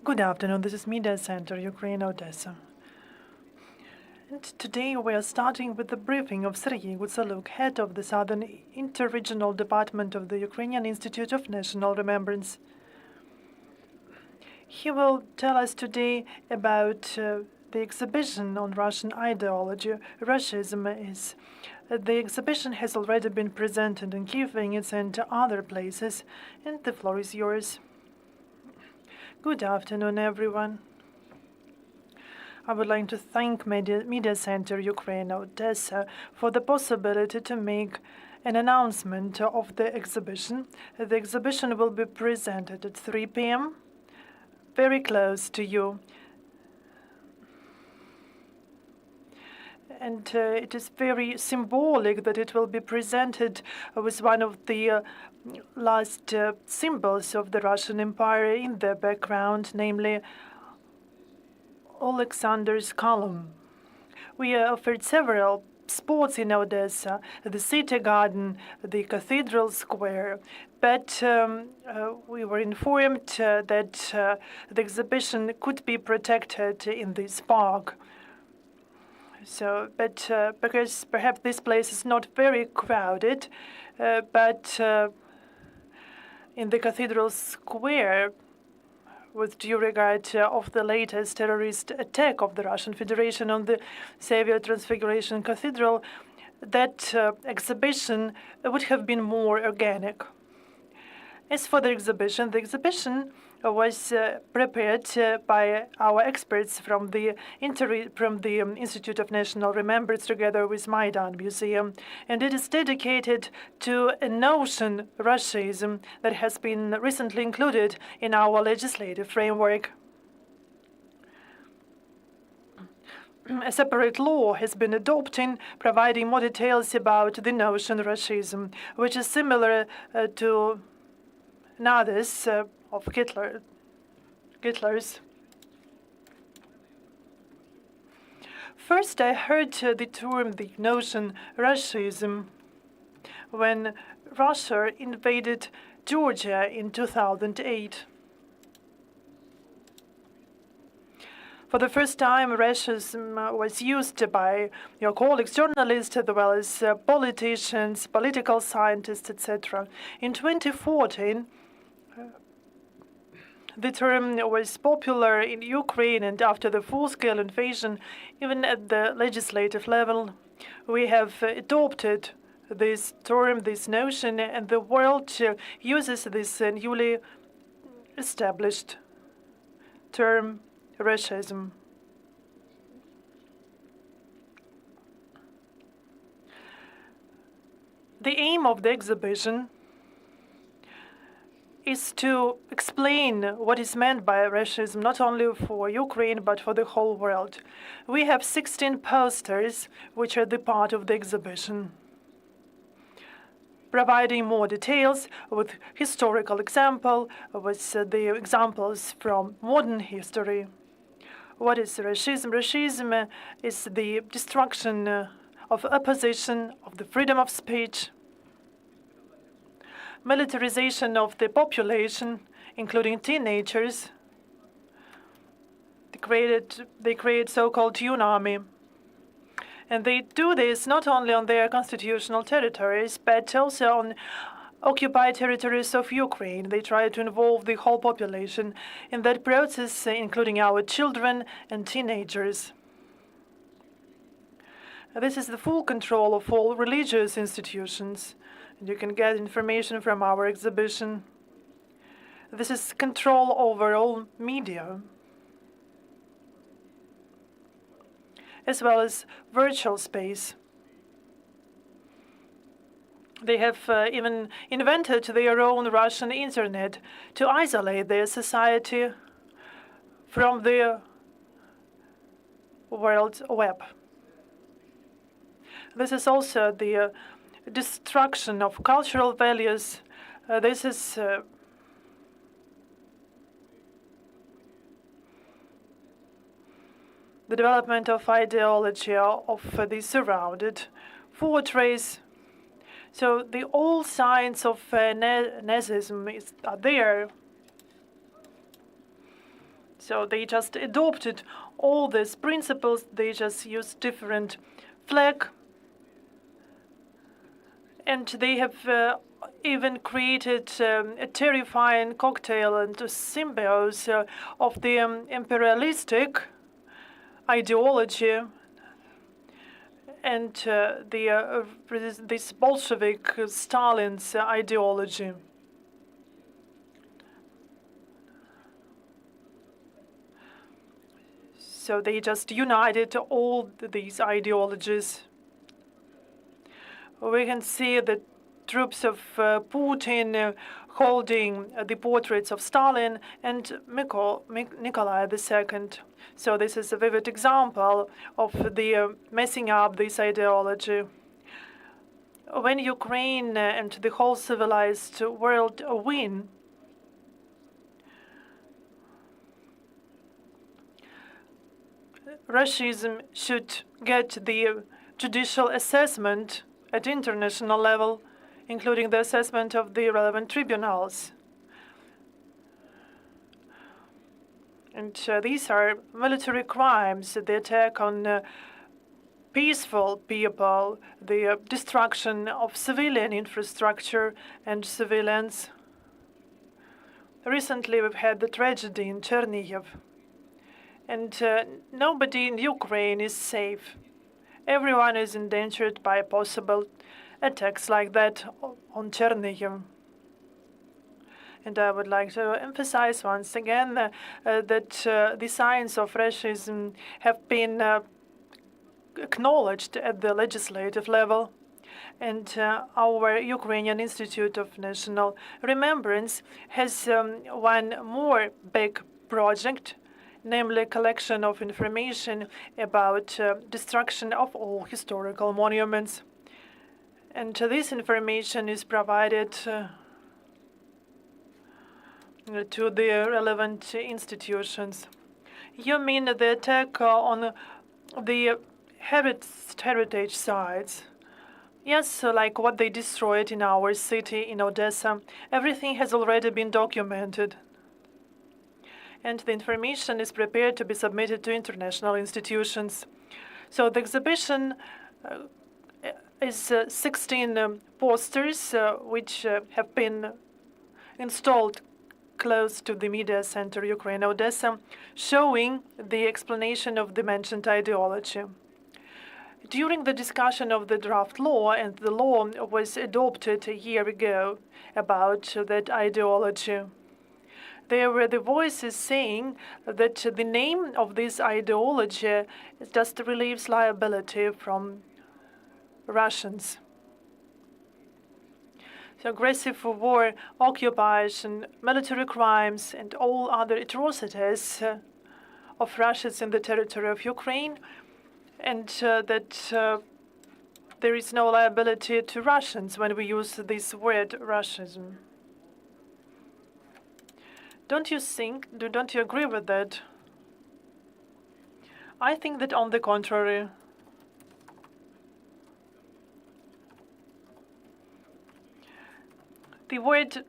Good afternoon, this is Media Center, Ukraine, Odesa. And today we are starting with the briefing of Serhii Gutsalyuk, head of the Southern Interregional Department of the Ukrainian Institute of National Remembrance. He will tell us today about the exhibition on Russian ideology, Rashism is. The exhibition has already been presented in Kyiv, Vinnytsia, and other places, and the floor is yours. Good afternoon, everyone. I would like to thank Media Center Ukraine Odesa for the possibility to make an announcement of the exhibition. The exhibition will be presented at 3 p.m., very close to you. And it is very symbolic that it will be presented with one of the last symbols of the Russian Empire in the background, namely Alexander's column. We offered several spots in Odesa, the city garden, the cathedral square, but we were informed that the exhibition could be protected in this park. Because perhaps this place is not very crowded, but in the cathedral square, with due regard of the latest terrorist attack of the Russian Federation on the Savior Transfiguration Cathedral, that exhibition would have been more organic. As for the exhibition was prepared by our experts from the Institute of National Remembrance together with Maidan Museum, and it is dedicated to a notion, Rashism, that has been recently included in our legislative framework. A separate law has been adopted, providing more details about the notion Rashism, which is similar to others of Hitler's. First, I heard the term, the notion Rashism, when Russia invaded Georgia in 2008. For the first time, Rashism was used by your colleagues, journalists, as well as politicians, political scientists, etc. In 2014, the term was popular in Ukraine, and after the full-scale invasion, even at the legislative level, we have adopted this term, this notion, and the world uses this newly established term, Rashism. The aim of the exhibition is to explain what is meant by Rashism, not only for Ukraine, but for the whole world. We have 16 posters, which are the part of the exhibition, providing more details with historical example, with the examples from modern history. What is Rashism? Rashism is the destruction of opposition, of the freedom of speech, militarization of the population, including teenagers. They create so-called UNARMY. And they do this not only on their constitutional territories, but also on occupied territories of Ukraine. They try to involve the whole population in that process, including our children and teenagers. This is the full control of all religious institutions. You can get information from our exhibition. This is control over all media, as well as virtual space. They have even invented their own Russian internet to isolate their society from the world web. This is also the destruction of cultural values. This is the development of ideology of the surrounded fortress. So the all signs of Nazism are there. So they just adopted all these principles. They just used different flag, and they have even created a terrifying cocktail and a symbiosis of the imperialistic ideology and this Bolshevik Stalin's ideology. So they just united all these ideologies. We can see the troops of Putin holding the portraits of Stalin and Nikolai II. So this is a vivid example of the messing up this ideology. When Ukraine and the whole civilized world win, Rashism should get the judicial assessment at international level, including the assessment of the relevant tribunals. And these are military crimes, the attack on peaceful people, the destruction of civilian infrastructure and civilians. Recently, we've had the tragedy in Chernihiv, and nobody in Ukraine is safe. Everyone is endangered by possible attacks like that on Chernihiv. And I would like to emphasize once again that the signs of fascism have been acknowledged at the legislative level. And our Ukrainian Institute of National Remembrance has one more big project, namely collection of information about destruction of all historical monuments. And this information is provided to the relevant institutions. You mean the attack on the heritage sites? Yes, like what they destroyed in our city, in Odesa. Everything has already been documented. And the information is prepared to be submitted to international institutions. So the exhibition is 16 posters which have been installed close to the media center Ukraine Odesa, showing the explanation of the mentioned ideology. During the discussion of the draft law, and the law was adopted a year ago about that ideology, there were the voices saying that the name of this ideology just relieves liability from Russians. So aggressive war, occupation, military crimes, and all other atrocities of Russians in the territory of Ukraine, and that there is no liability to Russians when we use this word Russism. Don't you agree with that? I think that on the contrary. The word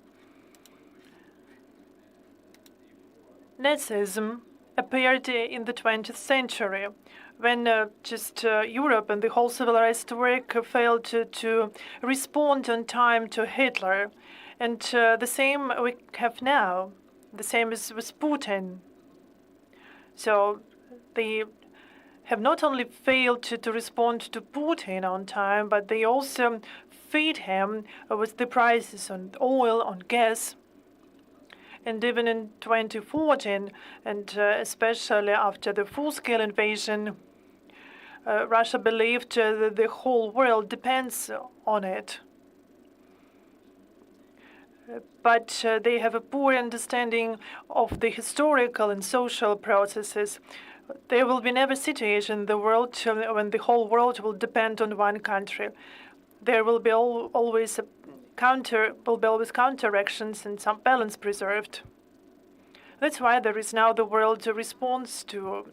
Nazism appeared in the 20th century, when Europe and the whole civilized world failed to respond on time to Hitler. And the same we have now. The same is with Putin. So they have not only failed to respond to Putin on time, but they also feed him with the prices on oil, on gas. And even in 2014, and especially after the full-scale invasion, Russia believed that the whole world depends on it. But they have a poor understanding of the historical and social processes. There will be never a situation in the world when the whole world will depend on one country. There will be always counteractions and some balance preserved. That's why there is now the world response to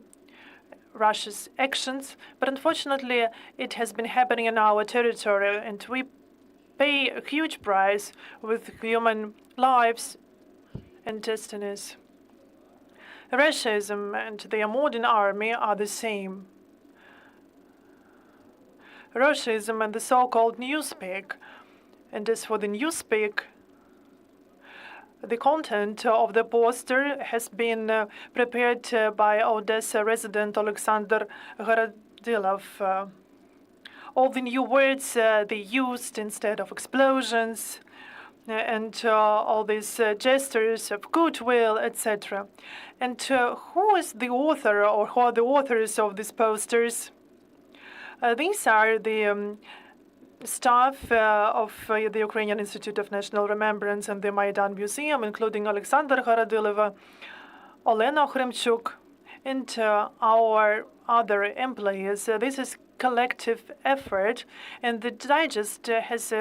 Russia's actions. But unfortunately, it has been happening in our territory, and we pay a huge price with human lives and destinies. Rashism and the modern army are the same. Rashism and the so-called newspeak. And as for the newspeak, the content of the poster has been prepared by Odesa resident Oleksandr Horodilov. All the new words they used instead of explosions, and all these gestures of goodwill, etc. And who is the author, or who are the authors of these posters? These are the staff of the Ukrainian Institute of National Remembrance and the Maidan Museum, including Oleksandr Horodilov, Olena Hremchuk, and our other employees. This is collective effort, and the digest has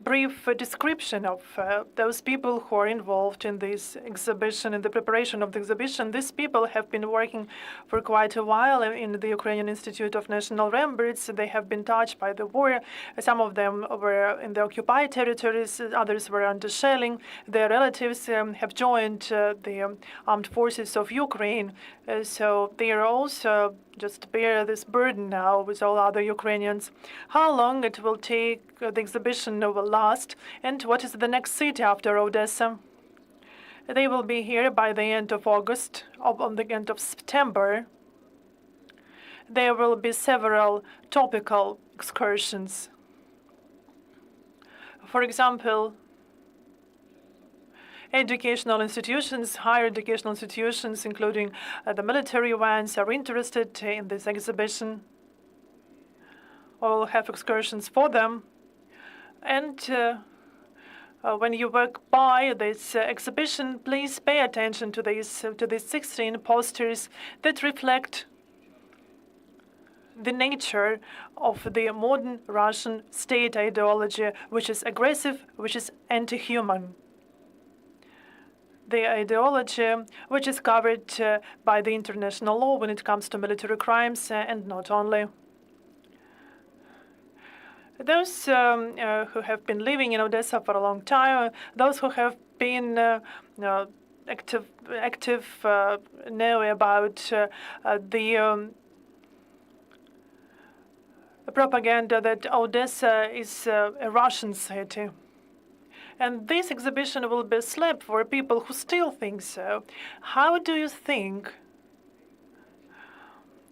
brief description of those people who are involved in this exhibition, in the preparation of the exhibition. These people have been working for quite a while in the Ukrainian Institute of National Remembrance. They have been touched by the war. Some of them were in the occupied territories, others were under shelling. Their relatives have joined the armed forces of Ukraine, so they are also just bear this burden now with all other Ukrainians. How long it will take, the exhibition will last, and what is the next city after Odesa? They will be here by the end of August, on the end of September. There will be several topical excursions. For example, educational institutions, higher educational institutions, including the military ones, are interested in this exhibition. We'll have excursions for them. And when you walk by this exhibition, please pay attention to these 16 posters that reflect the nature of the modern Russian state ideology, which is aggressive, which is anti-human. The ideology which is covered by the international law when it comes to military crimes, and not only. Those who have been living in Odesa for a long time, those who have been active know about the propaganda that Odesa is a Russian city. And this exhibition will be a slap for people who still think so. How do you think?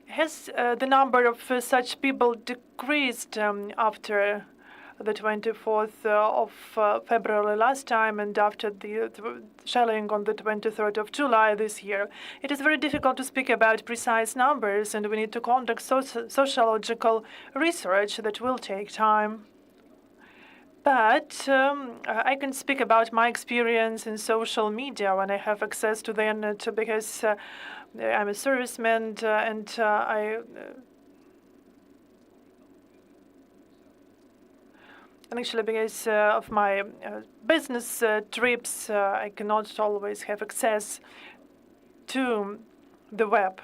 Has the number of such people decreased after the 24th of February last time and after the shelling on the 23rd of July this year? It is very difficult to speak about precise numbers, and we need to conduct sociological research that will take time. But I can speak about my experience in social media when I have access to the internet, because I'm a serviceman and actually because of my business trips, I cannot always have access to the web.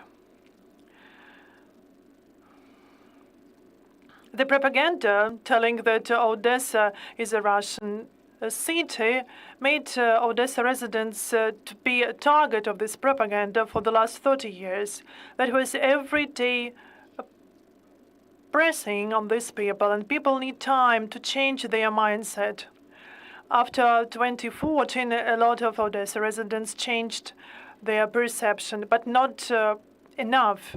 The propaganda telling that Odesa is a Russian city made Odesa residents to be a target of this propaganda for the last 30 years. That was every day pressing on these people, and people need time to change their mindset. After 2014, a lot of Odesa residents changed their perception, but not enough.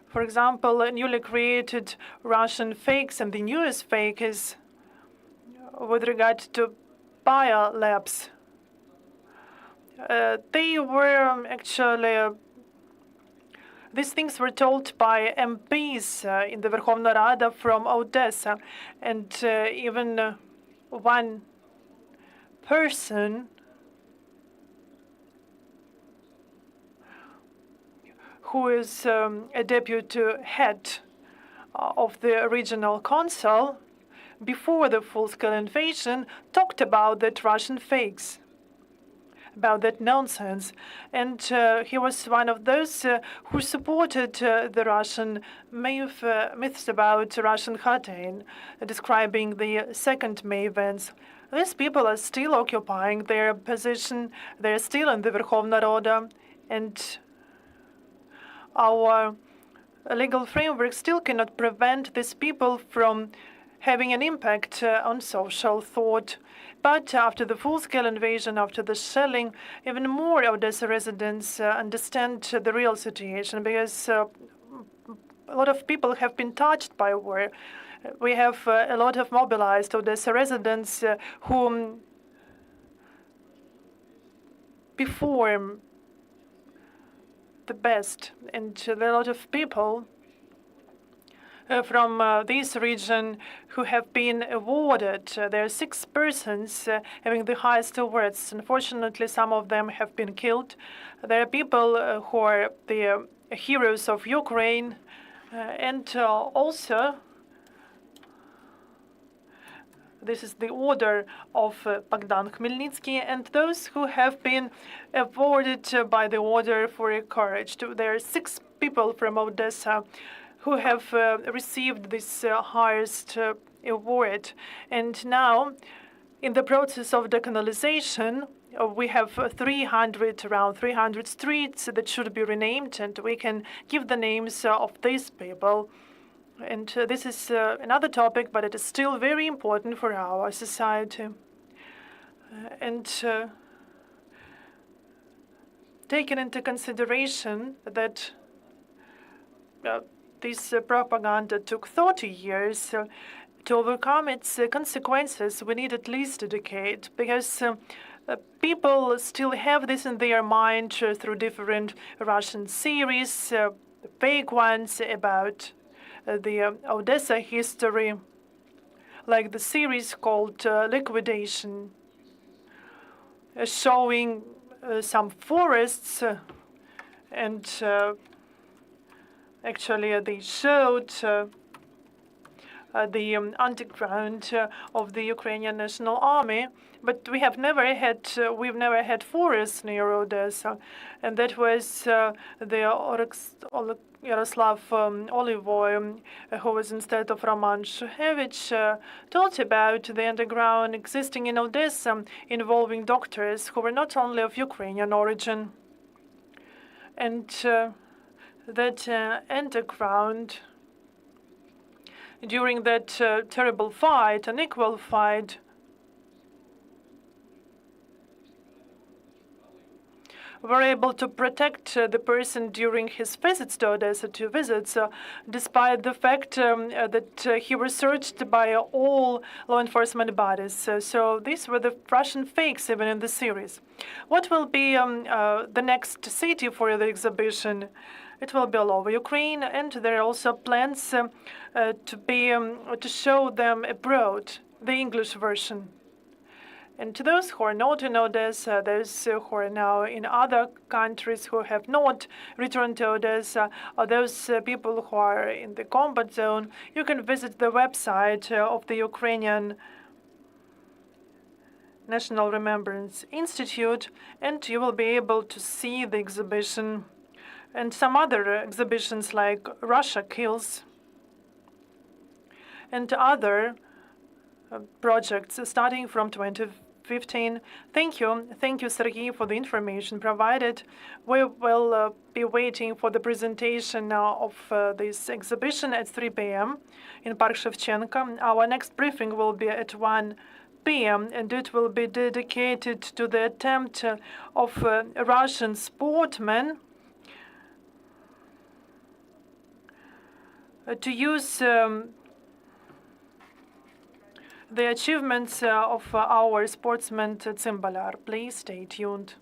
For example, newly created Russian fakes, and the newest fake is with regard to biolabs. They were actually, these things were told by MPs in the Verkhovna Rada from Odesa, and even one person who is a deputy head of the regional council, before the full-scale invasion, talked about that Russian fakes, about that nonsense. And he was one of those who supported the Russian myths about Russian Khatain, describing the second May events. These people are still occupying their position. They're still in the Verkhovna Rada, and our legal framework still cannot prevent these people from having an impact on social thought. But after the full-scale invasion, after the shelling, even more Odessa residents understand the real situation, because a lot of people have been touched by war. We have a lot of mobilized Odessa residents who perform the best, and a lot of people from this region who have been awarded. There are 6 persons having the highest awards. Unfortunately, some of them have been killed. There are people who are the heroes of Ukraine, and also this is the order of Bogdan Khmelnytsky, and those who have been awarded by the order for courage. There are 6 people from Odessa who have received this highest award. And now, in the process of decolonization, we have around 300 streets that should be renamed, and we can give the names of these people. And this is another topic, but it is still very important for our society. Taking into consideration that this propaganda took 30 years to overcome its consequences, we need at least a decade, because people still have this in their mind through different Russian series, fake ones about the Odessa history, like the series called Liquidation, showing some forests, and actually they showed the underground of the Ukrainian National Army, but we've never had forests near Odessa, and that was the Yaroslav Olivoy, who was instead of Roman Shuhevich, told about the underground existing in Odessa, involving doctors who were not only of Ukrainian origin, and that underground, during that terrible fight, unequal fight, were able to protect the person during his visits to Odessa, despite the fact that he was searched by all law enforcement bodies. So these were the Russian fakes even in the series. What will be the next city for the exhibition? It will be all over Ukraine, and there are also plans to show them abroad, the English version. And to those who are not in Odessa, those who are now in other countries who have not returned to Odessa, or those people who are in the combat zone, you can visit the website of the Ukrainian National Remembrance Institute, and you will be able to see the exhibition and some other exhibitions like Russia Kills and other projects starting from 2015. Thank you, Serhii, for the information provided. We will be waiting for the presentation of this exhibition at 3 p.m. in Park Shevchenko. Our next briefing will be at 1 p.m. and it will be dedicated to the attempt of Russian sportsmen to use the achievements of our sportsman Tsimbalar. Please stay tuned.